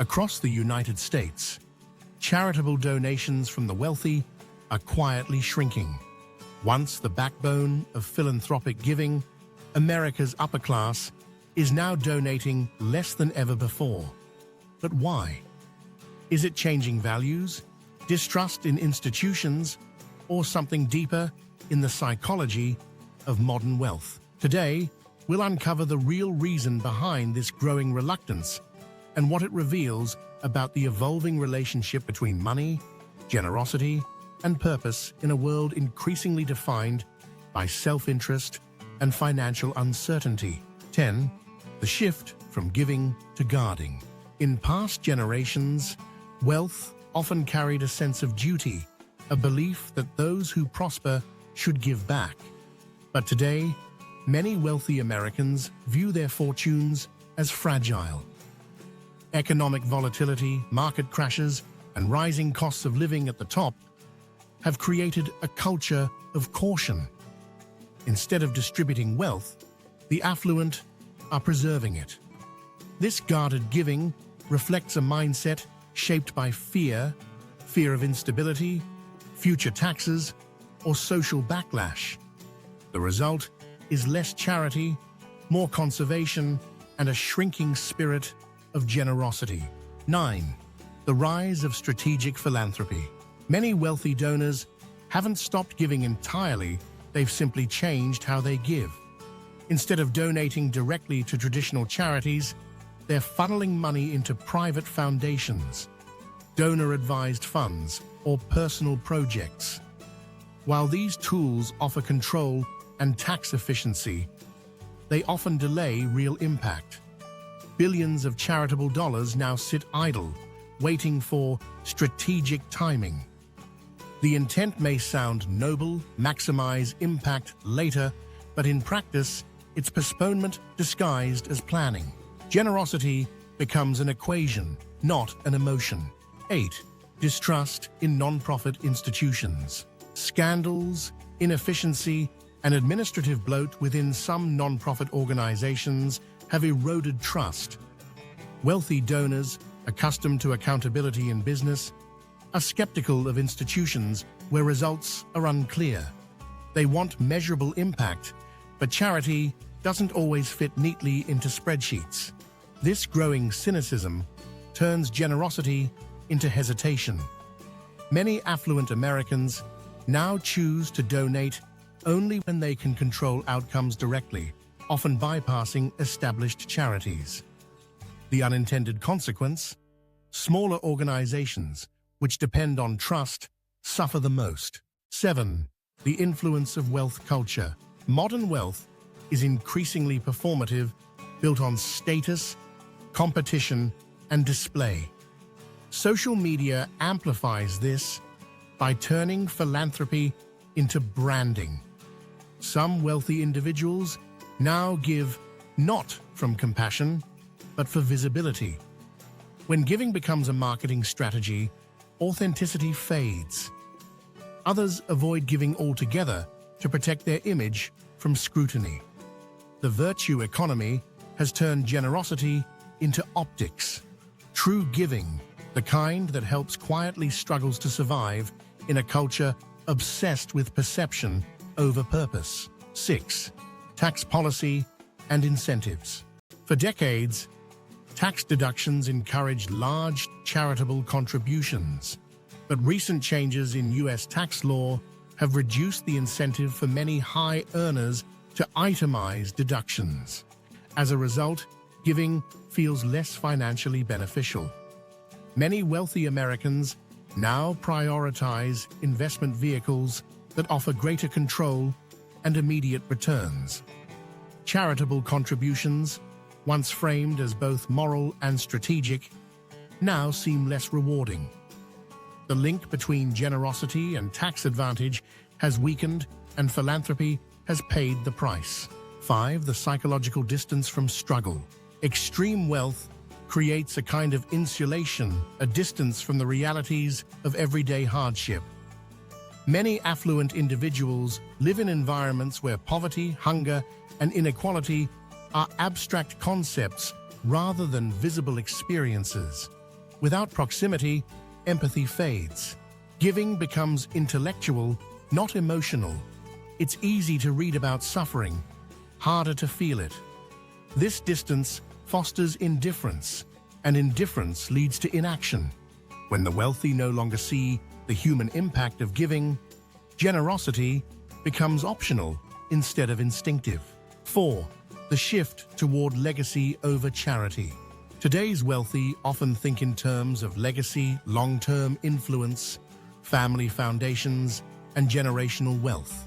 Across the United States, charitable donations from the wealthy are quietly shrinking. Once the backbone of philanthropic giving, America's upper class is now donating less than ever before. But why? Is it changing values, distrust in institutions, or something deeper in the psychology of modern wealth? Today, we'll uncover the real reason behind this growing reluctance and what it reveals about the evolving relationship between money, generosity, and purpose in a world increasingly defined by self-interest and financial uncertainty. 10. The shift from giving to guarding. In past generations, wealth often carried a sense of duty, a belief that those who prosper should give back. But today, many wealthy Americans view their fortunes as fragile. Economic volatility, market crashes, and rising costs of living at the top have created a culture of caution. Instead of distributing wealth, the affluent are preserving it. This guarded giving reflects a mindset shaped by fear of instability, future taxes, or social backlash. The result is less charity, more conservation, and a shrinking spirit of generosity. 9. The rise of strategic philanthropy. Many wealthy donors haven't stopped giving entirely, they've simply changed how they give. Instead of donating directly to traditional charities, they're funneling money into private foundations, donor-advised funds, or personal projects. While these tools offer control and tax efficiency, they often delay real impact. Billions of charitable dollars now sit idle, waiting for strategic timing. The intent may sound noble, maximize impact later, but in practice, it's postponement disguised as planning. Generosity becomes an equation, not an emotion. 8. Distrust in nonprofit institutions. Scandals, inefficiency, and administrative bloat within some nonprofit organizations have eroded trust. Wealthy donors, accustomed to accountability in business, are skeptical of institutions where results are unclear. They want measurable impact, but charity doesn't always fit neatly into spreadsheets. This growing cynicism turns generosity into hesitation. Many affluent Americans now choose to donate only when they can control outcomes directly, often bypassing established charities. The unintended consequence? Smaller organizations, which depend on trust, suffer the most. 7. The influence of wealth culture. Modern wealth is increasingly performative, built on status, competition, and display. Social media amplifies this by turning philanthropy into branding. Some wealthy individuals now give not from compassion, but for visibility. When giving becomes a marketing strategy, authenticity fades. Others avoid giving altogether to protect their image from scrutiny. The virtue economy has turned generosity into optics. True giving, the kind that helps quietly, struggles to survive in a culture obsessed with perception over purpose. 6. Tax policy and incentives. For decades, tax deductions encouraged large charitable contributions, but recent changes in U.S. tax law have reduced the incentive for many high earners to itemize deductions. As a result, giving feels less financially beneficial. Many wealthy Americans now prioritize investment vehicles that offer greater control and immediate returns. Charitable contributions, once framed as both moral and strategic, now seem less rewarding. The link between generosity and tax advantage has weakened, and philanthropy has paid the price. 5. The psychological distance from struggle. Extreme wealth creates a kind of insulation, a distance from the realities of everyday hardship. Many affluent individuals live in environments where poverty, hunger, and inequality are abstract concepts rather than visible experiences. Without proximity, empathy fades. Giving becomes intellectual, not emotional. It's easy to read about suffering, harder to feel it. This distance fosters indifference, and indifference leads to inaction. When the wealthy no longer see the human impact of giving, generosity becomes optional instead of instinctive. 4. The shift toward legacy over charity. Today's wealthy often think in terms of legacy, long-term influence, family foundations, and generational wealth.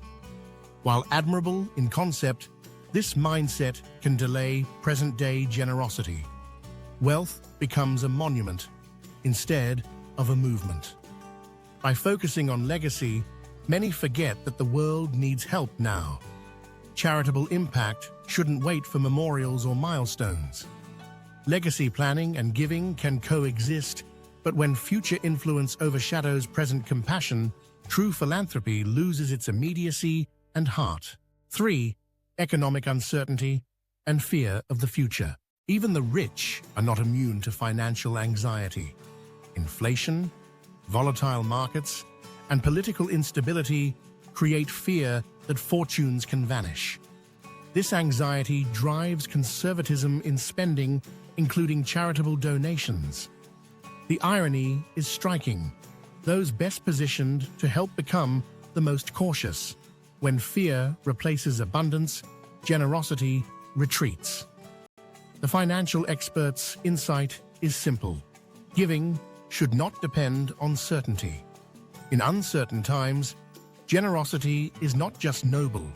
While admirable in concept, this mindset can delay present-day generosity. Wealth becomes a monument instead of a movement. By focusing on legacy, many forget that the world needs help now. Charitable impact shouldn't wait for memorials or milestones. Legacy planning and giving can coexist, but when future influence overshadows present compassion, true philanthropy loses its immediacy and heart. 3. Economic uncertainty and fear of the future. Even the rich are not immune to financial anxiety. Inflation, volatile markets, and political instability create fear that fortunes can vanish. This anxiety drives conservatism in spending, including charitable donations. The irony is striking. Those best positioned to help become the most cautious. When fear replaces abundance, generosity retreats. The financial expert's insight is simple. Giving should not depend on certainty. In uncertain times, generosity is not just noble,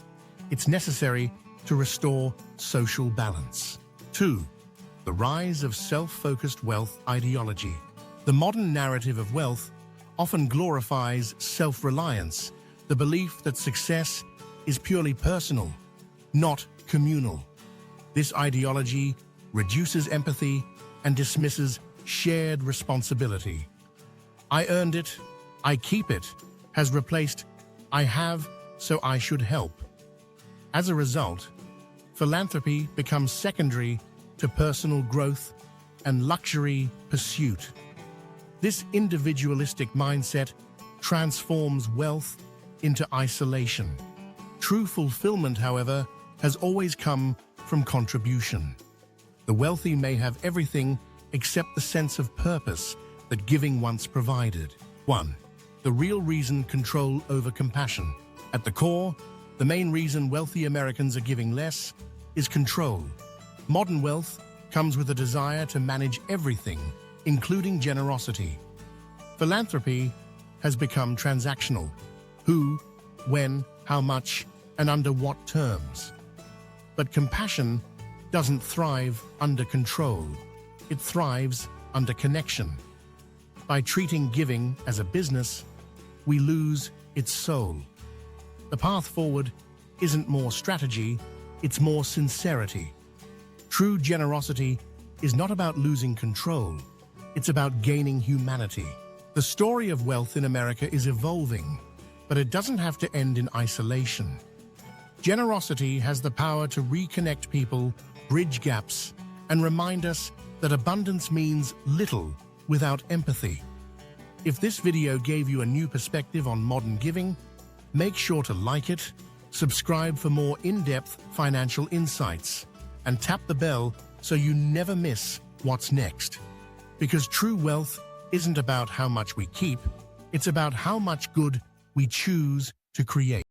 it's necessary to restore social balance. 2. The rise of self-focused wealth ideology. The modern narrative of wealth often glorifies self-reliance, the belief that success is purely personal, not communal. This ideology reduces empathy and dismisses shared responsibility. "I earned it, I keep it," has replaced "I have, so I should help." As a result, philanthropy becomes secondary to personal growth and luxury pursuit. This individualistic mindset transforms wealth into isolation. True fulfillment, however, has always come from contribution. The wealthy may have everything except the sense of purpose that giving once provided. 1. The real reason: control over compassion. At the core, the main reason wealthy Americans are giving less is control. Modern wealth comes with a desire to manage everything, including generosity. Philanthropy has become transactional. Who, when, how much, and under what terms. But compassion doesn't thrive under control. It thrives under connection. By treating giving as a business, we lose its soul. The path forward isn't more strategy, it's more sincerity. True generosity is not about losing control, it's about gaining humanity. The story of wealth in America is evolving, but it doesn't have to end in isolation. Generosity has the power to reconnect people, bridge gaps, and remind us that abundance means little without empathy. If this video gave you a new perspective on modern giving, make sure to like it, subscribe for more in-depth financial insights, and tap the bell so you never miss what's next. Because true wealth isn't about how much we keep, it's about how much good we choose to create.